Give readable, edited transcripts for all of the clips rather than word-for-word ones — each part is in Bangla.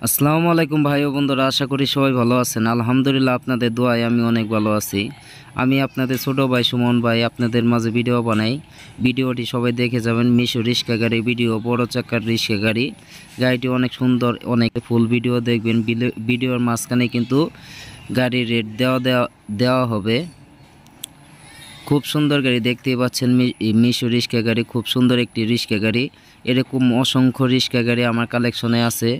আসসালামু আলাইকুম ভাই ও বন্ধুরা, আশা করি সবাই ভালো আছেন। আলহামদুলিল্লাহ, আপনাদের দোয়ায় আমি অনেক ভালো আছি। আমি আপনাদের ছোট ভাই সুমন ভাই আপনাদের মাঝে ভিডিও বানাই। ভিডিওটি সবাই দেখে যাবেন। মিশু রিক্সা গাড়ি ভিডিও, বড় চাকার রিক্সা গাড়ি। গাড়িটি অনেক সুন্দর, অনেক ফুল ভিডিও দেখবেন। ভিডিওর মাঝখানে কিন্তু গাড়ির রেট দেওয়া হবে। খুব সুন্দর গাড়ি দেখতেই পাচ্ছেন। মিশু রিক্সা গাড়ি খুব সুন্দর একটি রিক্সা গাড়ি। এরকম অসংখ্য রিক্সা গাড়ি আমার কালেকশনে আছে।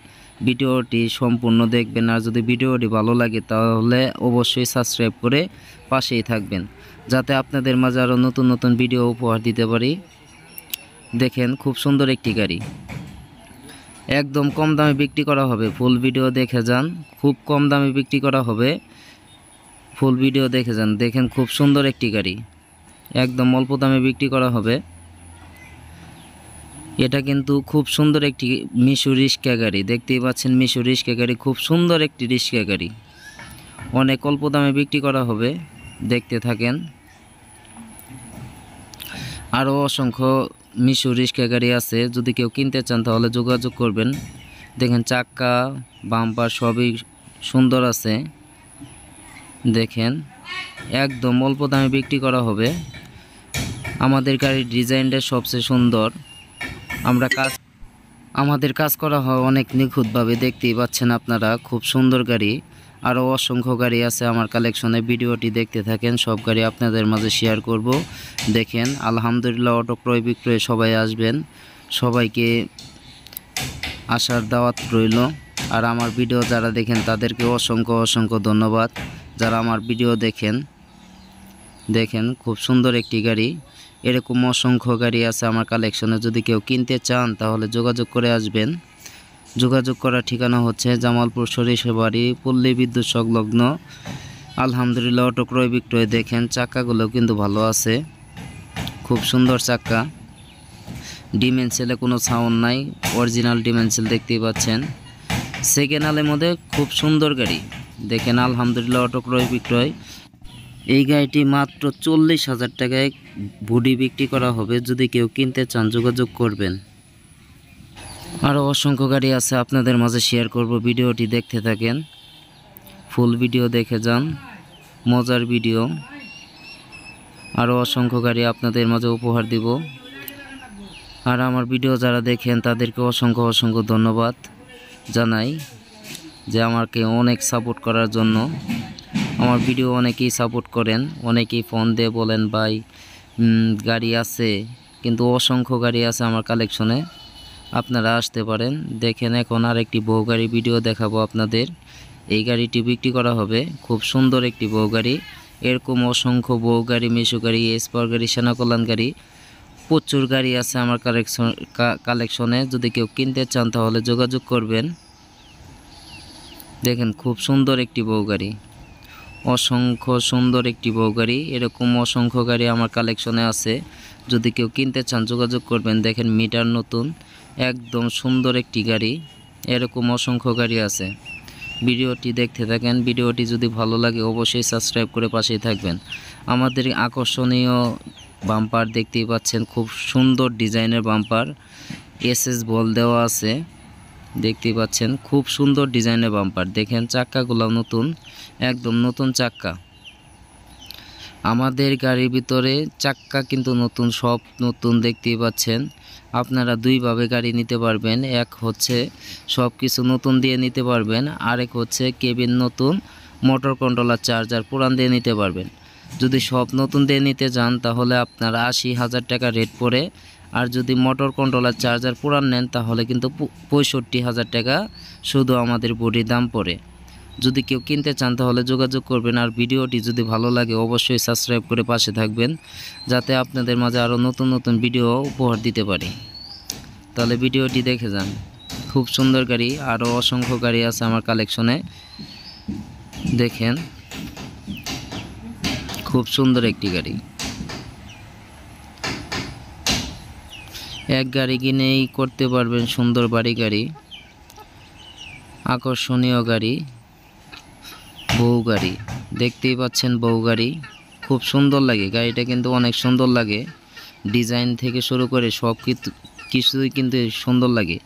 ভিডিওটি সম্পূর্ণ দেখবেন। আর যদি ভিডিওটি ভালো লাগে তাহলে অবশ্যই সাবস্ক্রাইব করে পাশেই থাকবেন, যাতে আপনাদের মাঝে আরও নতুন নতুন ভিডিও উপহার দিতে পারি। দেখেন খুব সুন্দর একটি গাড়ি, একদম কম দামে বিক্রি করা হবে। ফুল ভিডিও দেখে যান, খুব কম দামে বিক্রি করা হবে। ফুল ভিডিও দেখে যান। দেখেন খুব সুন্দর একটি গাড়ি, একদম অল্প দামে বিক্রি করা হবে। এটা কিন্তু খুব সুন্দর একটি মিশু রিক্সা গাড়ি। দেখতেই পাচ্ছেন মিশু রিক্সা গাড়ি, খুব সুন্দর একটি রিক্সা গাড়ি। অনেক অল্প দামে বিক্রি করা হবে, দেখতে থাকেন। আরও অসংখ্য মিশু রিক্সা গাড়ি আছে, যদি কেউ কিনতে চান তাহলে যোগাযোগ করবেন। দেখেন চাক্কা বাম্পার সবই সুন্দর আছে। দেখেন একদম অল্প দামে বিক্রি করা হবে। আমাদের গাড়ির ডিজাইনটা সবচেয়ে সুন্দর। আমাদের কাজ করা হয় অনেক নিখুঁতভাবে, দেখতেই পাচ্ছেন আপনারা। খুব সুন্দর গাড়ি, আরও অসংখ্য গাড়ি আছে আমার কালেকশনে। ভিডিওটি দেখতে থাকেন, সব গাড়ি আপনাদের মাঝে শেয়ার করব। দেখেন আলহামদুলিল্লাহ, অটো ক্রয় বিক্রয়ে সবাই আসবেন। সবাইকে আসার দাওয়াত রইল। আর আমার ভিডিও যারা দেখেন তাদেরকে অসংখ্য অসংখ্য ধন্যবাদ। যারা আমার ভিডিও দেখেন খুব সুন্দর একটি গাড়ি। এরকম অসংখ্য গাড়ি আছে আমার কালেকশনে। যদি কেউ কিনতে চান তাহলে যোগাযোগ করে আসবেন। যোগাযোগ করার ঠিকানা হচ্ছে জামালপুর সরিষাবাড়ি, পল্লী বিদ্যুৎ সংলগ্ন। আলহামদুলিল্লাহ, অটো ক্রয় বিক্রয়। দেখেন চাক্কাগুলো কিন্তু ভালো আছে, খুব সুন্দর চাক্কা। ডিমেনশিলে কোনো সাউন্ড নাই, অরিজিনাল ডিমেনশিল দেখতেই পাচ্ছেন। সেকেন্ড হ্যান্ডের মধ্যে খুব সুন্দর গাড়ি। দেখেন আলহামদুলিল্লাহ, অটো ক্রয় বিক্রয়। এই গাড়িটি মাত্র 40,000 টাকায় বডি বিক্রি করা হবে। যদি কেউ কিনতে চান যোগাযোগ করবেন। আরও অসংখ্য গাড়ি আছে আপনাদের মাঝে শেয়ার করব। ভিডিওটি দেখতে থাকেন, ফুল ভিডিও দেখে যান, মজার ভিডিও। আরও অসংখ্য গাড়ি আপনাদের মাঝে উপহার দিব। আর আমার ভিডিও যারা দেখেন তাদেরকে অসংখ্য অসংখ্য ধন্যবাদ জানাই, যে আমাকে অনেক সাপোর্ট করার জন্য। আমার ভিডিও অনেকেই সাপোর্ট করেন, অনেকেই ফোন দিয়ে বলেন ভাই গাড়ি আছে, কিন্তু অসংখ্য গাড়ি আছে আমার কালেকশনে, আপনারা আসতে পারেন। দেখেন এখন আরেকটি বউ গাড়ি ভিডিও দেখাবো আপনাদের। এই গাড়িটি বিক্রি করা হবে, খুব সুন্দর একটি বউ গাড়ি। এরকম অসংখ্য বউ গাড়ি, মিশু গাড়ি, এসপার গাড়ি, সেনা কল্যাণ গাড়ি, প্রচুর গাড়ি আছে আমার কালেকশনে। যদি কেউ কিনতে চান তাহলে যোগাযোগ করবেন। দেখেন খুব সুন্দর একটি বউ গাড়ি, অসংখ্য সুন্দর একটি বউ গাড়ি। এরকম অসংখ্য গাড়ি আমার কালেকশনে আছে, যদি কেউ কিনতে চান যোগাযোগ করবেন। দেখেন মিটার নতুন, একদম সুন্দর একটি গাড়ি। এরকম অসংখ্য গাড়ি আছে। ভিডিওটি দেখতে থাকেন। ভিডিওটি যদি ভালো লাগে অবশ্যই সাবস্ক্রাইব করে পাশেই থাকবেন। আমাদের আকর্ষণীয় বাম্পার দেখতেই পাচ্ছেন, খুব সুন্দর ডিজাইনের বাম্পার। এসএস বল দেওয়া আছে, দেখতেই পাচ্ছেন খুব সুন্দর ডিজাইনের বাম্পার। দেখেন চাক্কাগুলো নতুন, একদম নতুন চাক্কা। আমাদের গাড়ির ভিতরে চাক্কা কিন্তু নতুন, সব নতুন দেখতেই পাচ্ছেন। আপনারা দুইভাবে গাড়ি নিতে পারবেন। এক হচ্ছে সব কিছু নতুন দিয়ে নিতে পারবেন, আরেক হচ্ছে কেবিন নতুন, মোটর কন্ট্রোলার, চার্জার পুরান দিয়ে নিতে পারবেন। যদি সব নতুন দিয়ে নিতে যান তাহলে আপনার 80,000 টাকা রেট পড়ে। আর যদি মোটর কন্ট্রোলার, চার্জার পুরান নেন তাহলে কিন্তু 65,000 টাকা শুধু আমাদের বডির দাম পড়ে। যদি কেউ কিনতে চান তাহলে যোগাযোগ করবেন। আর ভিডিওটি যদি ভালো লাগে অবশ্যই সাবস্ক্রাইব করে পাশে থাকবেন, যাতে আপনাদের মাঝে আরও নতুন নতুন ভিডিও উপহার দিতে পারি। তাহলে ভিডিওটি দেখে যান। খুব সুন্দর গাড়ি, আরও অসংখ্য গাড়ি আছে আমার কালেকশনে। দেখেন খুব সুন্দর একটি গাড়ি। এক গাড়ি কিনেই করতে পারবেন সুন্দর বাড়ি গাড়ি, আকর্ষণীয় গাড়ি, বউ গাড়ি। দেখতেই পাচ্ছেন বউ গাড়ি, খুব সুন্দর লাগে গাড়িটা, কিন্তু অনেক সুন্দর লাগে। ডিজাইন থেকে শুরু করে সব কিছুই কিন্তু সুন্দর লাগে।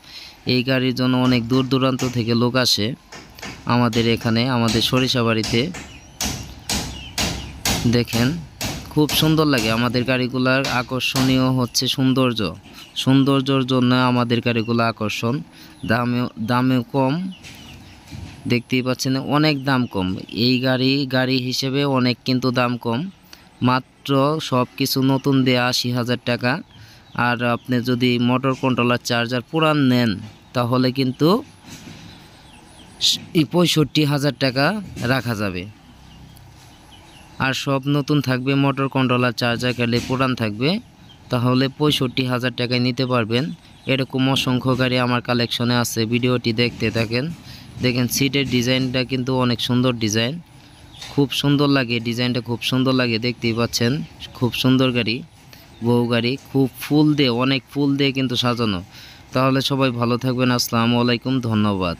এই গাড়ির জন্য অনেক দূর দূরান্ত থেকে লোক আসে আমাদের এখানে, আমাদের সরিষাবাড়িতে। দেখেন খুব সুন্দর লাগে আমাদের গাড়িগুলার। আকর্ষণীয় হচ্ছে সৌন্দর্যর জন্য আমাদের গাড়িগুলো আকর্ষণ। দামেও কম, দেখতেই পাচ্ছেন অনেক দাম কম। এই গাড়ি হিসেবে অনেক কিন্তু দাম কম। মাত্র সব কিছু নতুন দিয়ে ৮০,০০০ টাকা। আর আপনি যদি মোটর কন্ট্রোলার চার্জার পুরান নেন তাহলে কিন্তু ৬৫,০০০ টাকা রাখা যাবে। আর সব নতুন থাকবে, মোটর কন্ট্রোলার চার্জার গেলে পুরান থাকবে, তাহলে ৬৫,০০০ টাকায় নিতে পারবেন। এরকম অসংখ্য গাড়ি আমার কালেকশনে আছে, ভিডিওটি দেখতে থাকেন। দেখেন সিটের ডিজাইনটা কিন্তু অনেক সুন্দর ডিজাইন, খুব সুন্দর লাগে ডিজাইনটা, খুব সুন্দর লাগে, দেখতেই পাচ্ছেন। খুব সুন্দর গাড়ি, বউ গাড়ি, খুব অনেক ফুল দিয়ে কিন্তু সাজানো। তাহলে সবাই ভালো থাকবেন। আসসালামু আলাইকুম, ধন্যবাদ।